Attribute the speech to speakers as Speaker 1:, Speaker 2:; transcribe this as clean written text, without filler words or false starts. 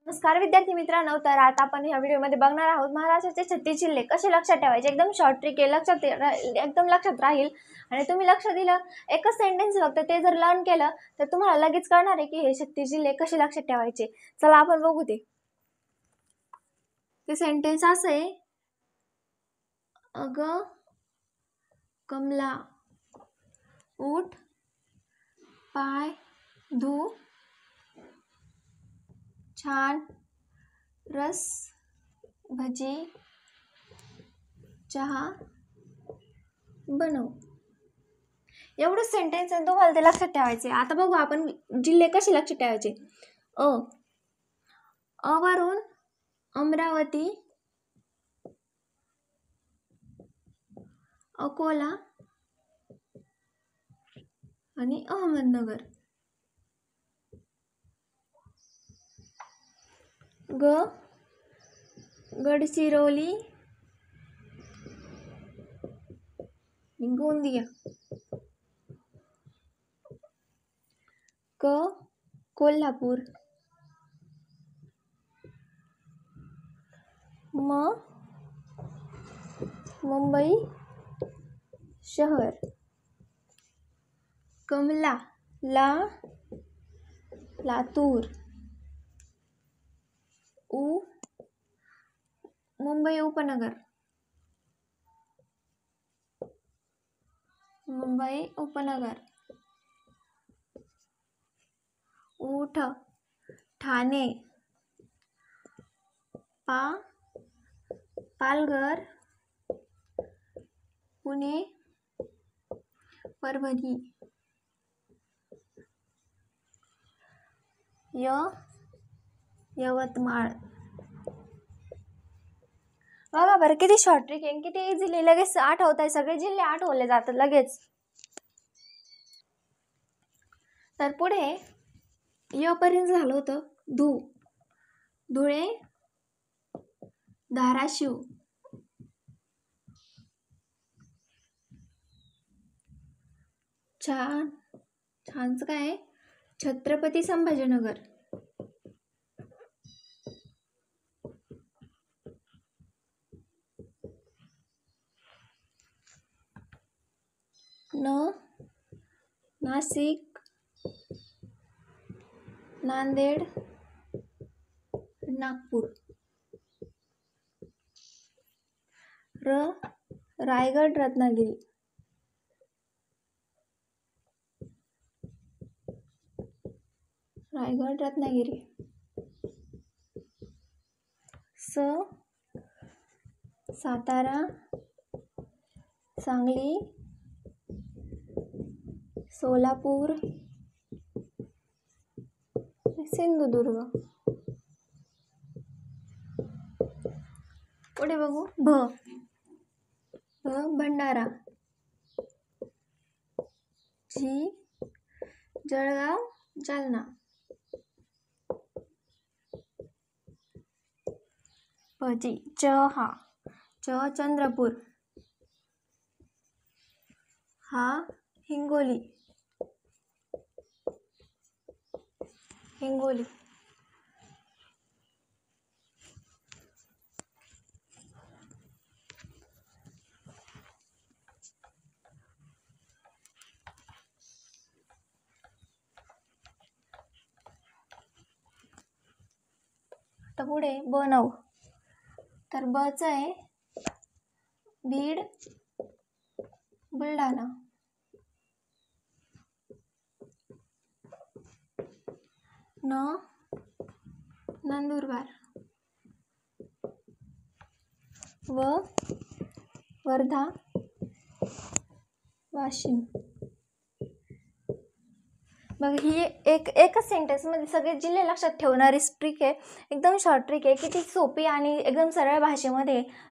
Speaker 1: नमस्कार विद्यार्थी मित्रांनो, तर आता आपण ह्या व्हिडिओमध्ये बघणार आहोत महाराष्ट्राचे 36 जिल्हे कसे लक्षात ठेवायचे। एकदम शॉर्ट ट्रिक आहे, एकदम लक्षात राहील आणि तुम्ही लक्ष दिलं एकच सेंटेन्स फक्त ते जर लर्न केलं तर तुम्हाला लगेच कळणार आहे की हे 36 जिल्हे कसे लक्षात ठेवायचे। चला आपण बघू ते सेंटेन्स असं आहे, अग कमला उठ पाय धू छान रस भजी चहा बनव। एवढं सेंटेन्स आहे, तुम्हाला ते लक्षात ठेवायचे। आता बघू आपण जिल्हे कसे लक्षात ठेवायचे। अ वरून अमरावती अकोला आणि अहमदनगर। ग गडचिरोली गोंदिया। क कोल्हापूर मुंबई शहर। कमला लातूर मुंबई उपनगर ऊठ ठाणे पालघर पुणे परभणी। यवतमाळ। बघा बरं किती शॉर्ट ट्रिक आहे, किती इझिली लगेच आठवत आहे, सगळे जिल्हे आठवले जातात लगेच। तर पुढे य पर्यंत झालं होतं धुळे धाराशिव छानच काय छत्रपती संभाजीनगर। नाशिक नांदेड नागपूर। रायगड रत्नागिरी। सातारा सांगली सोलापूर सिंधुदुर्ग। पुढे बघू भंडारा जळगाव जालना। चंद्रपूर हिंगोली। आता पुढे बनव, तर बच आहे बीड बुलढाणा। नंदुरबार वर्धा वाशिम। बघ ही एकच सेंटेन्स मध्ये सगळे जिल्हे लक्षात ठेवणारी ट्रिक आहे, एकदम शॉर्ट ट्रिक आहे, किती सोपी आणि एकदम सरळ भाषेमध्ये